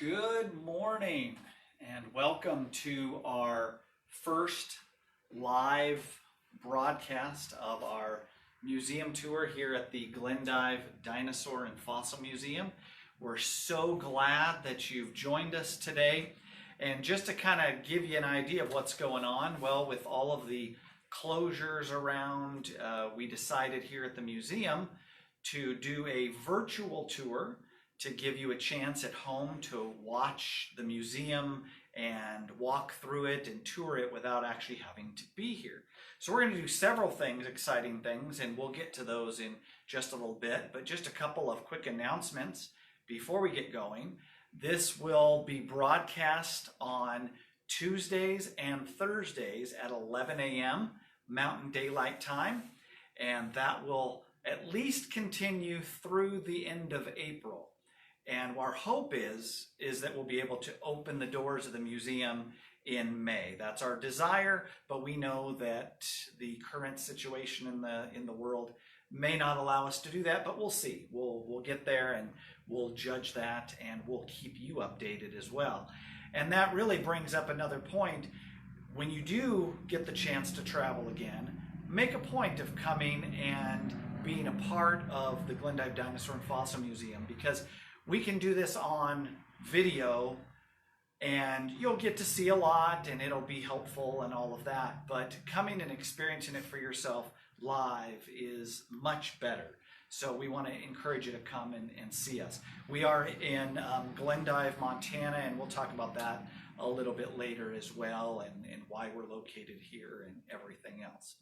Good morning and welcome to our first live broadcast of our museum tour here at the Glendive Dinosaur and Fossil Museum. We're so glad that you've joined us today. And just to kind of give you an idea of what's going on, well, with all of the closures around, we decided here at the museum to do a virtual tour to give you a chance at home to watch the museum and walk through it and tour it without actually having to be here. So we're going to do several things, exciting things, and we'll get to those in just a little bit. But just a couple of quick announcements before we get going. This will be broadcast on Tuesdays and Thursdays at 11 a.m. Mountain Daylight Time, and that will at least continue through the end of April. And our hope is that we'll be able to open the doors of the museum in May. That's our desire, but we know that the current situation in the world may not allow us to do that, but we'll see. We'll get there and we'll judge that, and we'll keep you updated as well. And that really brings up another point. When you do get the chance to travel again, make a point of coming and being a part of the Glendive Dinosaur and Fossil Museum, because we can do this on video and you'll get to see a lot and it'll be helpful and all of that. But coming and experiencing it for yourself live is much better. So we want to encourage you to come and see us. We are in Glendive, Montana, and we'll talk about that a little bit later as well, and why we're located here and everything else.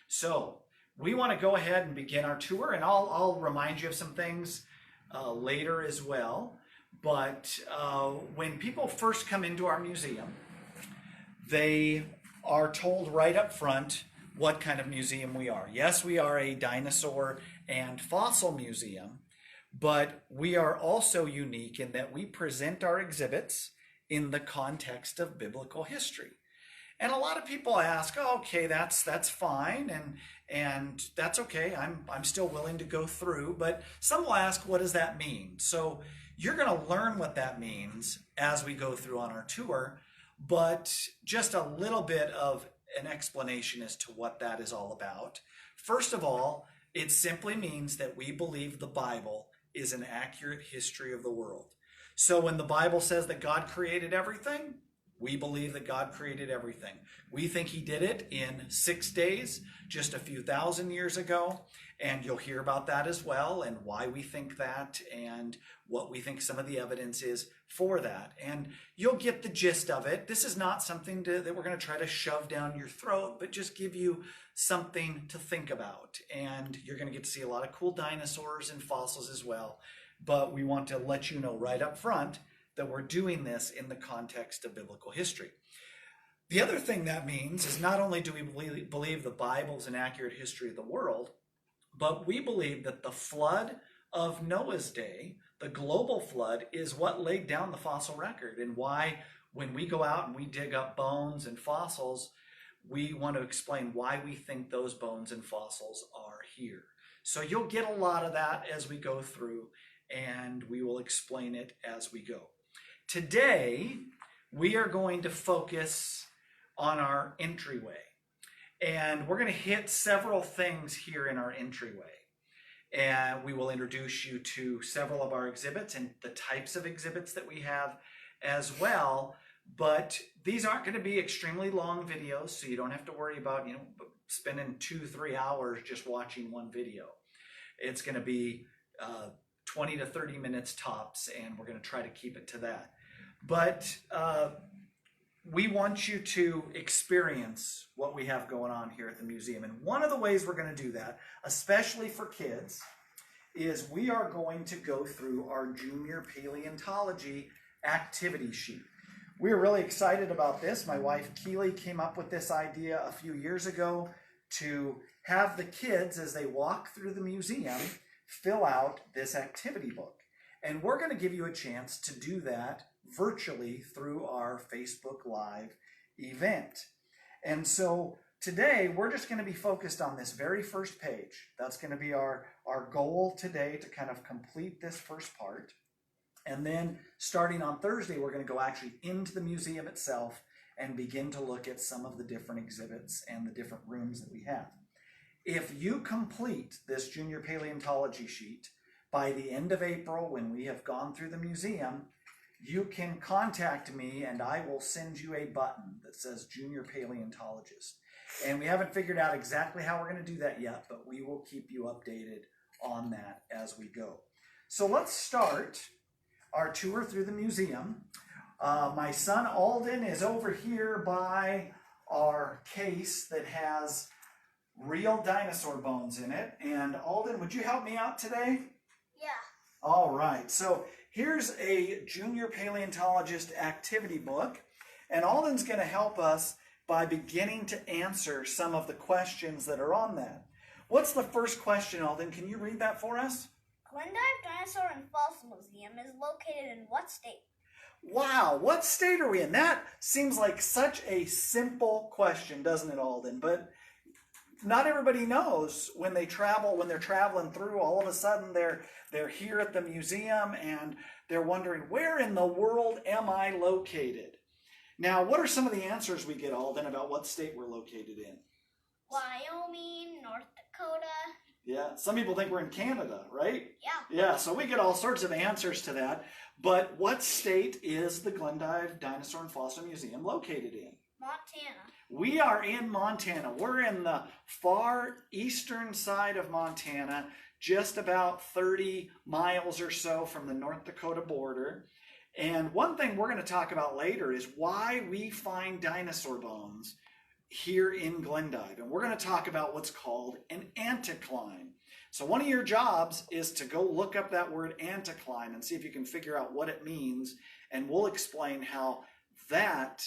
So we want to go ahead and begin our tour, and I'll remind you of some things later as well. But when people first come into our museum, they are told right up front what kind of museum we are. Yes, we are a dinosaur and fossil museum, but we are also unique in that we present our exhibits in the context of biblical history. And a lot of people ask, oh, okay, that's fine, and that's okay. I'm still willing to go through, but some will ask, what does that mean? So you're going to learn what that means as we go through on our tour, but just a little bit of an explanation as to what that is all about. First of all, it simply means that we believe the Bible is an accurate history of the world. So when the Bible says that God created everything, we believe that God created everything. We think he did it in 6 days, just a few thousand years ago. And you'll hear about that as well, and why we think that, and what we think some of the evidence is for that. And you'll get the gist of it. This is not something that we're going to try to shove down your throat, but just give you something to think about. And you're going to get to see a lot of cool dinosaurs and fossils as well. But we want to let you know right up front that we're doing this in the context of biblical history. The other thing that means is not only do we believe the Bible is an accurate history of the world, but we believe that the flood of Noah's day, the global flood, is what laid down the fossil record, and why when we go out and we dig up bones and fossils, we want to explain why we think those bones and fossils are here. So you'll get a lot of that as we go through, and we will explain it as we go. Today, we are going to focus on our entryway, and we're going to hit several things here in our entryway. And we will introduce you to several of our exhibits and the types of exhibits that we have as well. But these aren't going to be extremely long videos, so you don't have to worry about, spending 2-3 hours just watching one video. It's going to be 20 to 30 minutes tops, and we're going to try to keep it to that. But we want you to experience what we have going on here at the museum. And one of the ways we're going to do that, especially for kids, is we are going to go through our junior paleontology activity sheet. We're really excited about this. My wife Keely came up with this idea a few years ago to have the kids, as they walk through the museum, fill out this activity book. And we're going to give you a chance to do that virtually through our Facebook Live event. And so today we're just going to be focused on this very first page. That's going to be our goal today, to kind of complete this first part. And then starting on Thursday, we're going to go actually into the museum itself and begin to look at some of the different exhibits and the different rooms that we have. If you complete this junior paleontology sheet by the end of April, when we have gone through the museum, you can contact me and I will send you a button that says Junior Paleontologist. And we haven't figured out exactly how we're going to do that yet, but we will keep you updated on that as we go. So let's start our tour through the museum. My son Alden is over here by our case that has real dinosaur bones in it. And Alden, would you help me out today? Yeah. All right. So here's a junior paleontologist activity book. And Alden's going to help us by beginning to answer some of the questions that are on that. What's the first question, Alden? Can you read that for us? Glendive Dinosaur and Fossil Museum is located in what state? Wow, what state are we in? That seems like such a simple question, doesn't it, Alden? But not everybody knows when they're traveling through, all of a sudden they're here at the museum and they're wondering, where in the world am I located? Now, what are some of the answers we get, Alden, about what state we're located in? Wyoming, North Dakota. Yeah, some people think we're in Canada, right? Yeah. Yeah, so we get all sorts of answers to that. But what state is the Glendive Dinosaur and Fossil Museum located in? Montana. We are in Montana. We're in the far eastern side of Montana, just about 30 miles or so from the North Dakota border. And one thing we're going to talk about later is why we find dinosaur bones here in Glendive. And we're going to talk about what's called an anticline. So one of your jobs is to go look up that word anticline and see if you can figure out what it means. And we'll explain how that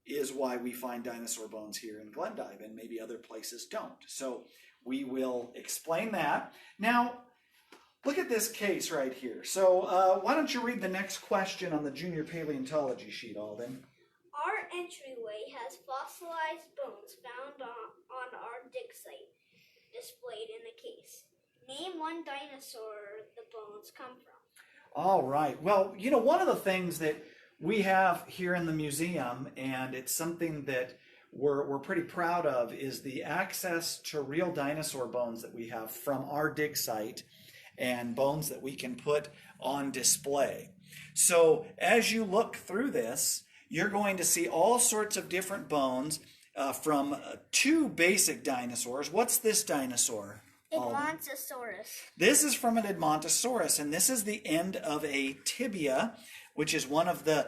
is why we find dinosaur bones here in Glendive and maybe other places don't. So we will explain that. Now, look at this case right here. So why don't you read the next question on the junior paleontology sheet, Alden? Our entryway has fossilized bones found on our dig site displayed in the case. Name one dinosaur the bones come from. All right. Well, you know, one of the things that we have here in the museum, and it's something that we're pretty proud of, is the access to real dinosaur bones that we have from our dig site and bones that we can put on display. So as you look through this, you're going to see all sorts of different bones from two basic dinosaurs. What's this dinosaur? Edmontosaurus. This is from an Edmontosaurus, and this is the end of a tibia, which is one of the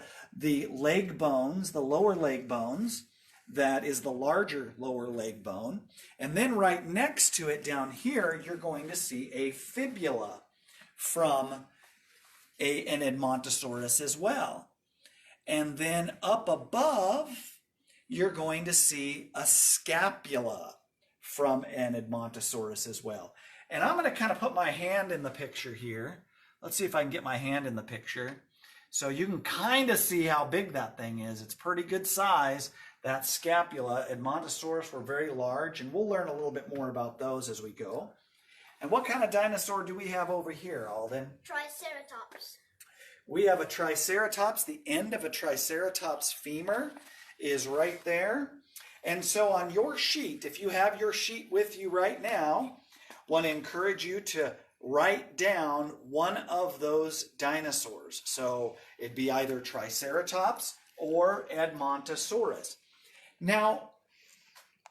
leg bones, the lower leg bones. That is the larger lower leg bone. And then right next to it down here, you're going to see a fibula from an Edmontosaurus as well. And then up above, you're going to see a scapula from an Edmontosaurus as well. And I'm going to kind of put my hand in the picture here. Let's see if I can get my hand in the picture. So you can kind of see how big that thing is. It's pretty good size. That scapula, Edmontosaurus were very large, and we'll learn a little bit more about those as we go. And what kind of dinosaur do we have over here, Alden? Triceratops. We have a Triceratops. The end of a Triceratops femur is right there. And so on your sheet, if you have your sheet with you right now, I want to encourage you to write down one of those dinosaurs. So it'd be either Triceratops or Edmontosaurus. Now,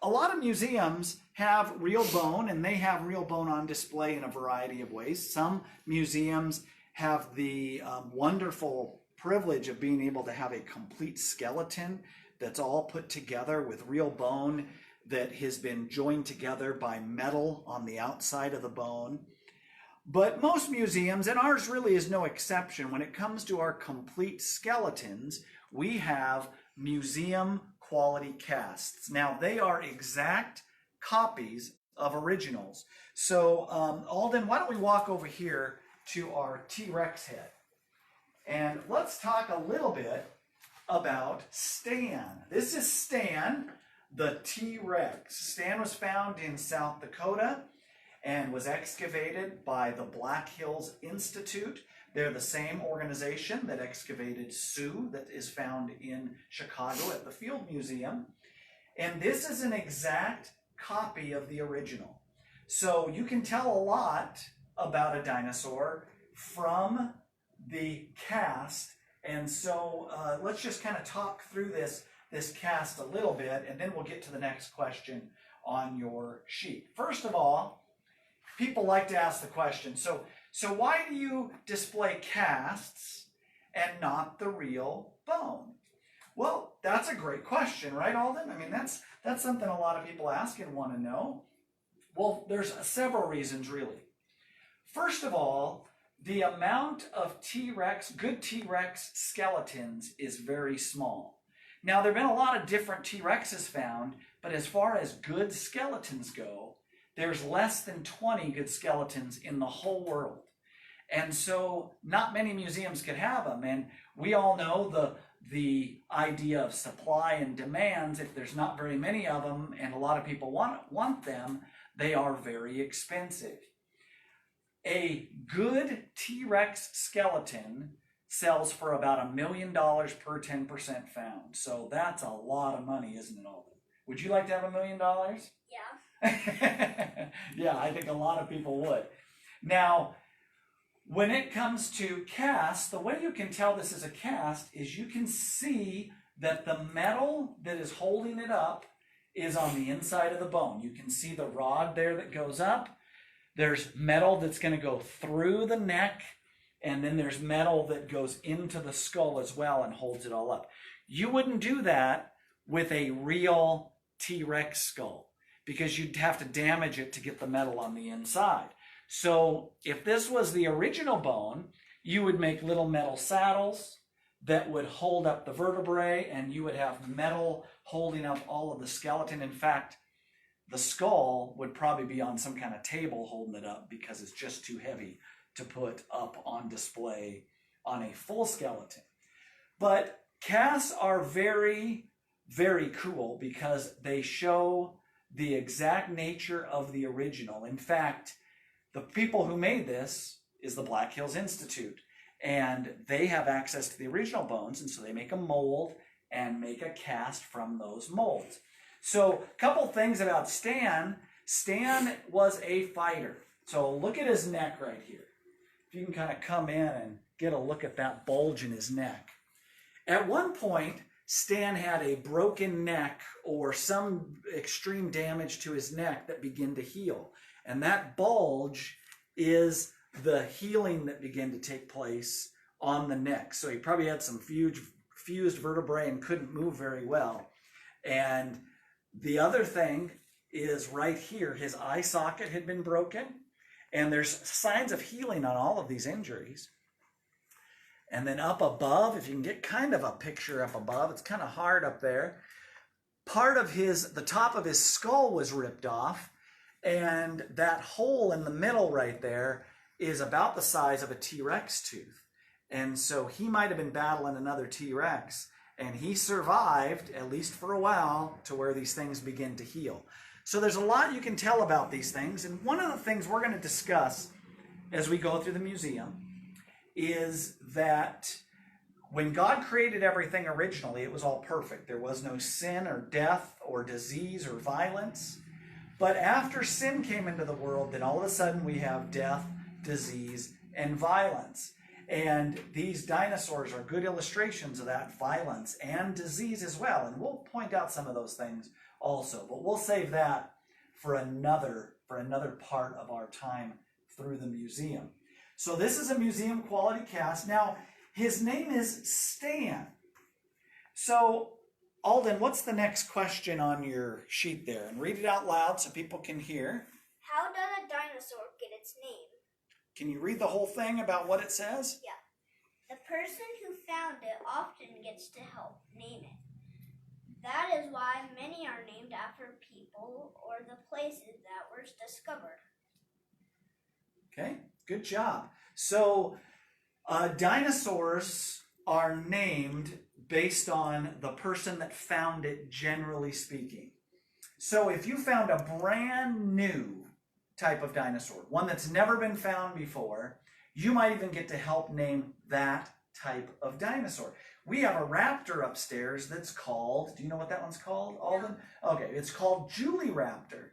a lot of museums have real bone, and they have real bone on display in a variety of ways. Some museums have the wonderful privilege of being able to have a complete skeleton that's all put together with real bone that has been joined together by metal on the outside of the bone. But most museums, and ours really is no exception, when it comes to our complete skeletons, we have museum quality casts. Now, they are exact copies of originals. So, Alden, why don't we walk over here to our T-Rex head? And let's talk a little bit about Stan. This is Stan, the T-Rex. Stan was found in South Dakota and was excavated by the Black Hills Institute They're the same organization that excavated Sioux that is found in Chicago at the Field Museum. And this is an exact copy of the original. So you can tell a lot about a dinosaur from the cast. And so let's just kind of talk through this cast a little bit, and then we'll get to the next question on your sheet. First of all, people like to ask the question, so why do you display casts and not the real bone? Well, that's a great question, right, Alden? I mean, that's something a lot of people ask and want to know. Well, there's several reasons, really. First of all, the amount of good T-Rex skeletons is very small. Now, there have been a lot of different T-Rexes found, but as far as good skeletons go, there's less than 20 good skeletons in the whole world. And so not many museums could have them. And we all know the idea of supply and demands. If there's not very many of them and a lot of people want them, they are very expensive. A good T-Rex skeleton sells for about $1 million per 10% found. So that's a lot of money, isn't it, Alden? Would you like to have $1 million? Yeah. Yeah, I think a lot of people would. Now, when it comes to casts, the way you can tell this is a cast is you can see that the metal that is holding it up is on the inside of the bone. You can see the rod there that goes up. There's metal that's going to go through the neck, and then there's metal that goes into the skull as well and holds it all up. You wouldn't do that with a real T-Rex skull because you'd have to damage it to get the metal on the inside. So if this was the original bone, you would make little metal saddles that would hold up the vertebrae, and you would have metal holding up all of the skeleton. In fact, the skull would probably be on some kind of table holding it up because it's just too heavy to put up on display on a full skeleton. But casts are very, very cool because they show the exact nature of the original. In fact, the people who made this is the Black Hills Institute, and they have access to the original bones, and so they make a mold and make a cast from those molds. So a couple things about Stan. Stan was a fighter. So look at his neck right here. If you can kind of come in and get a look at that bulge in his neck. At one point, Stan had a broken neck or some extreme damage to his neck that began to heal. And that bulge is the healing that began to take place on the neck. So he probably had some fused vertebrae and couldn't move very well. And the other thing is right here, his eye socket had been broken, and there's signs of healing on all of these injuries. And then up above, if you can get kind of a picture up above, it's kind of hard up there. Part of the top of his skull was ripped off, and that hole in the middle right there is about the size of a T-Rex tooth. And so he might have been battling another T-Rex, and he survived, at least for a while, to where these things begin to heal. So there's a lot you can tell about these things, and one of the things we're going to discuss as we go through the museum is that when God created everything originally, it was all perfect. There was no sin or death or disease or violence. But after sin came into the world, then all of a sudden we have death, disease, and violence. And these dinosaurs are good illustrations of that violence and disease as well. And we'll point out some of those things also. But we'll save that for another part of our time through the museum. So this is a museum quality cast. Now, his name is Stan. So, Alden, what's the next question on your sheet there? And read it out loud so people can hear. How did a dinosaur get its name? Can you read the whole thing about what it says? Yeah. The person who found it often gets to help name it. That is why many are named after people or the places that were discovered. Okay, good job. So dinosaurs are named based on the person that found it, generally speaking. So if you found a brand new type of dinosaur, one that's never been found before, you might even get to help name that type of dinosaur. We have a raptor upstairs that's called, do you know what that one's called, Alden? Okay, it's called Julie Raptor.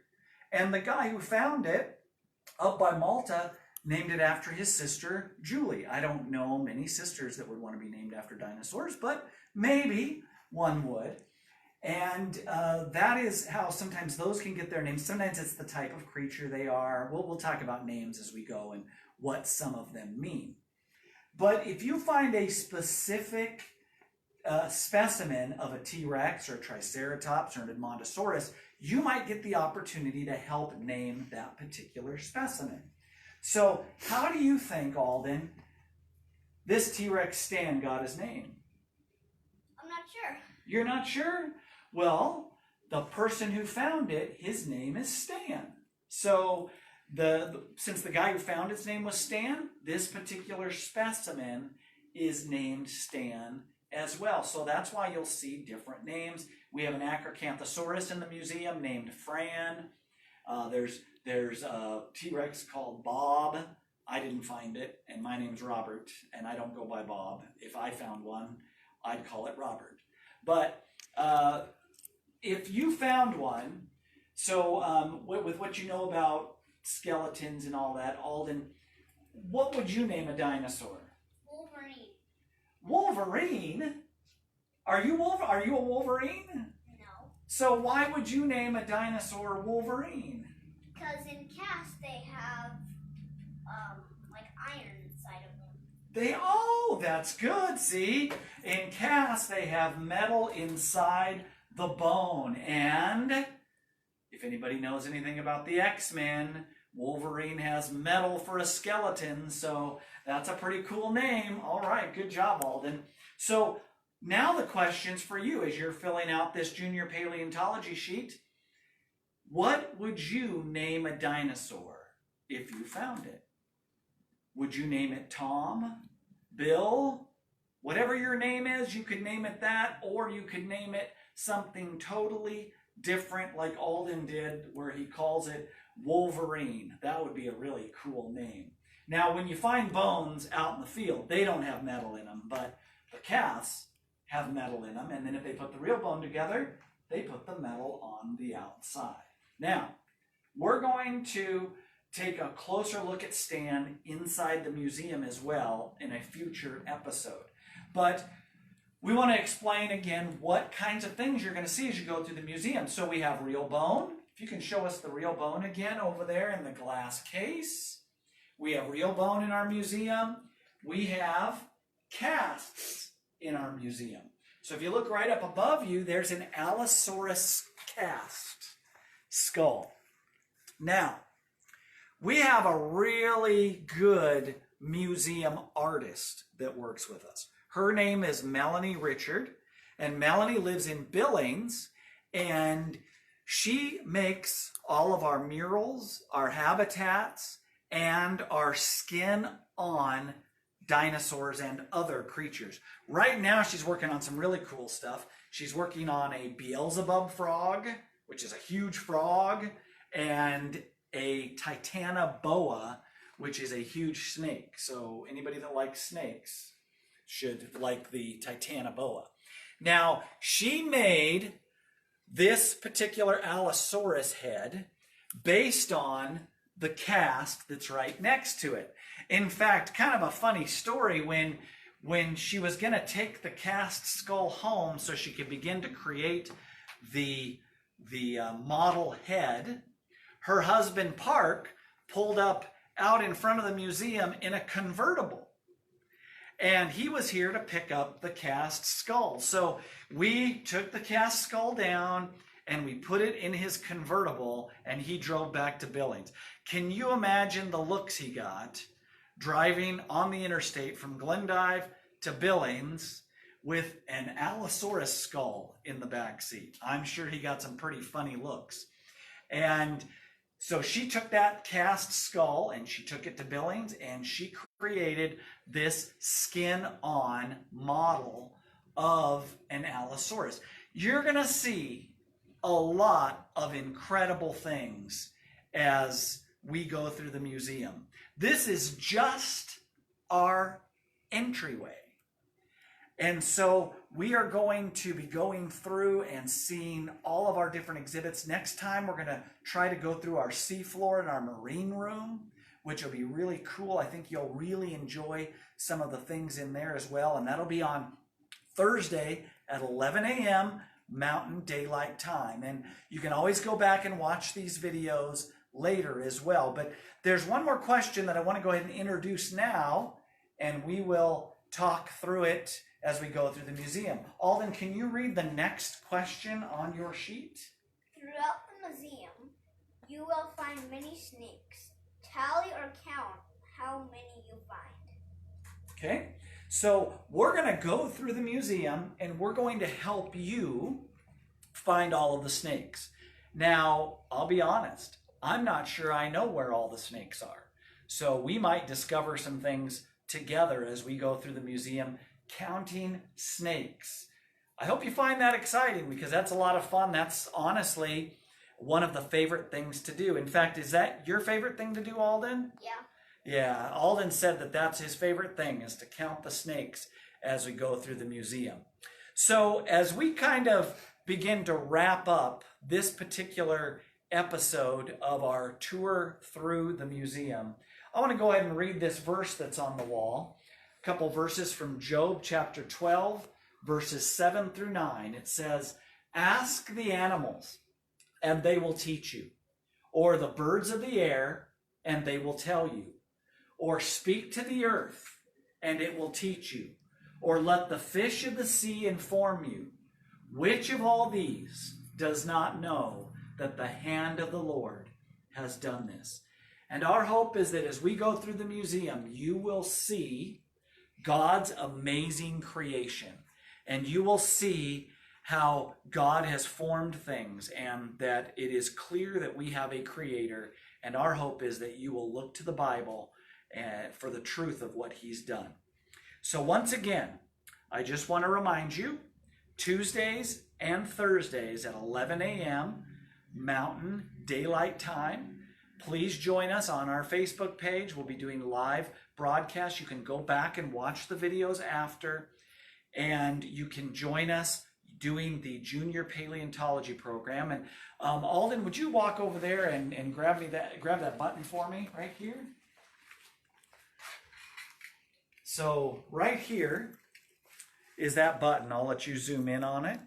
And the guy who found it up by Malta named it after his sister, Julie. I don't know many sisters that would want to be named after dinosaurs, but maybe one would. And that is how sometimes those can get their names. Sometimes it's the type of creature they are. We'll talk about names as we go and what some of them mean. But if you find a specific specimen of a T-Rex or a Triceratops or an Edmontosaurus, you might get the opportunity to help name that particular specimen. So how do you think, Alden, this T-Rex Stan got his name? I'm not sure. You're not sure? Well, the person who found it, his name is Stan. So since the guy who found its name was Stan, this particular specimen is named Stan as well. So that's why you'll see different names. We have an Acrocanthosaurus in the museum named Fran. There's a T-Rex called Bob. I didn't find it, and my name's Robert, and I don't go by Bob. If I found one, I'd call it Robert. But if you found one, so with what you know about skeletons and all that, Alden, what would you name a dinosaur? Wolverine. Wolverine? Are you a Wolverine? No. So why would you name a dinosaur Wolverine? Because in cast they have like iron inside of them. Oh, that's good. See, in cast they have metal inside the bone. And if anybody knows anything about the X-Men, Wolverine has metal for a skeleton, so that's a pretty cool name. All right, good job, Alden. So now the question's for you as you're filling out this junior paleontology sheet. What would you name a dinosaur if you found it? Would you name it Tom, Bill? Whatever your name is, you could name it that, or you could name it something totally different like Alden did, where he calls it Wolverine. That would be a really cool name. Now, when you find bones out in the field, they don't have metal in them, but the casts have metal in them, and then if they put the real bone together, they put the metal on the outside. Now, we're going to take a closer look at Stan inside the museum as well in a future episode. But we want to explain again what kinds of things you're going to see as you go through the museum. So we have real bone. If you can show us the real bone again over there in the glass case. We have real bone in our museum. We have casts in our museum. So if you look right up above you, there's an Allosaurus cast skull. Now, we have a really good museum artist that works with us. Her name is Melanie Richard, and Melanie lives in Billings, and she makes all of our murals, our habitats, and our skin-on dinosaurs and other creatures. Right now, she's working on some really cool stuff. She's working on a Beelzebub frog, which is a huge frog, and a Titanoboa, which is a huge snake. So anybody that likes snakes should like the Titanoboa. Now, she made this particular Allosaurus head based on the cast that's right next to it. In fact, kind of a funny story, when she was going to take the cast skull home so she could begin to create the model head, her husband Park pulled up out in front of the museum in a convertible. And he was here to pick up the cast skull. So we took the cast skull down and we put it in his convertible, and he drove back to Billings. Can you imagine the looks he got driving on the interstate from Glendive to Billings with an Allosaurus skull in the back seat? I'm sure he got some pretty funny looks. And so she took that cast skull and she took it to Billings, and she created this skin-on model of an Allosaurus. You're going to see a lot of incredible things as we go through the museum. This is just our entryway. And so we are going to be going through and seeing all of our different exhibits. Next time, we're going to try to go through our seafloor and our marine room, which will be really cool. I think you'll really enjoy some of the things in there as well. And that'll be on Thursday at 11 a.m. Mountain Daylight Time. And you can always go back and watch these videos later as well. But there's one more question that I want to go ahead and introduce now, and we will talk through it as we go through the museum. Alden, can you read the next question on your sheet? Throughout the museum, you will find many snakes. Tally or count how many you find. Okay, so we're going to go through the museum and we're going to help you find all of the snakes. Now, I'll be honest, I'm not sure I know where all the snakes are. So we might discover some things together as we go through the museum counting snakes. I hope you find that exciting because that's a lot of fun. That's honestly one of the favorite things to do. In fact, is that your favorite thing to do, Alden? Yeah. Yeah, Alden said that that's his favorite thing, is to count the snakes as we go through the museum. So as we kind of begin to wrap up this particular episode of our tour through the museum, I want to go ahead and read this verse that's on the wall. A couple verses from Job chapter 12, verses 7 through 9. It says, "Ask the animals, and they will teach you, or the birds of the air, and they will tell you, or speak to the earth, and it will teach you, or let the fish of the sea inform you. Which of all these does not know that the hand of the Lord has done this?" And our hope is that as we go through the museum, you will see God's amazing creation, and you will see how God has formed things, and that it is clear that we have a creator. And our hope is that you will look to the Bible for the truth of what he's done. So once again, I just want to remind you, Tuesdays and Thursdays at 11 a.m. Mountain Daylight Time. Please join us on our Facebook page. We'll be doing live broadcasts. You can go back and watch the videos after, and you can join us doing the Junior Paleontology program. And Alden, would you walk over there and grab that button for me right here? So right here is that button. I'll let you zoom in on it.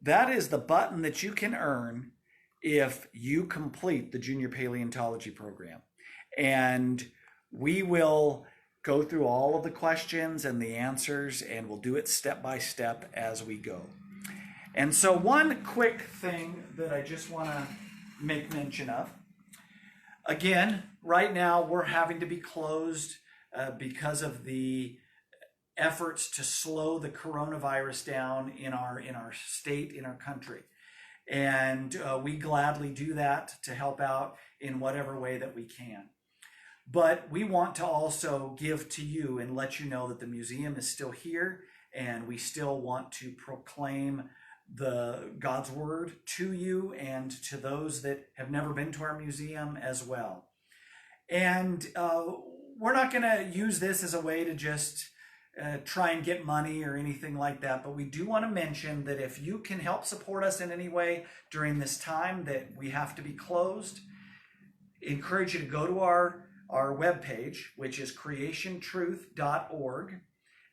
That is the button that you can earn if you complete the Junior Paleontology program. And we will go through all of the questions and the answers, and we'll do it step by step as we go. And so one quick thing that I just want to make mention of. Again, right now we're having to be closed because of the efforts to slow the coronavirus down in our state, in our country. And we gladly do that to help out in whatever way that we can. But we want to also give to you and let you know that the museum is still here, and we still want to proclaim God's word to you and to those that have never been to our museum as well. And we're not going to use this as a way to just try and get money or anything like that, but we do want to mention that if you can help support us in any way during this time that we have to be closed, encourage you to go to our webpage, which is creationtruth.org,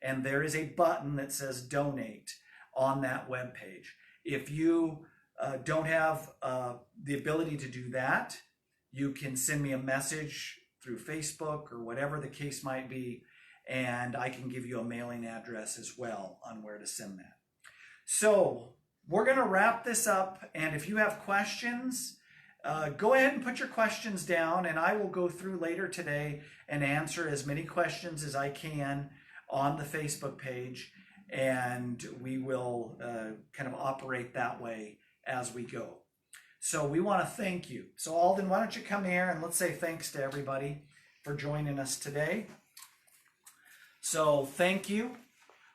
and there is a button that says donate on that webpage. If you don't have the ability to do that, you can send me a message through Facebook or whatever the case might be, and I can give you a mailing address as well on where to send that. So we're going to wrap this up, and if you have questions, go ahead and put your questions down, and I will go through later today and answer as many questions as I can on the Facebook page, and we will kind of operate that way as we go. So we want to thank you. So Alden, why don't you come here and let's say thanks to everybody for joining us today. So thank you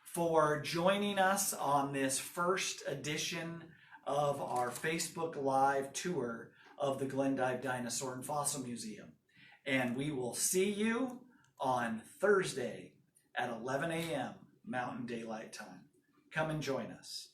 for joining us on this first edition of our Facebook Live tour of the Glendive Dinosaur and Fossil Museum. And we will see you on Thursday at 11 a.m. Mountain Daylight Time. Come and join us.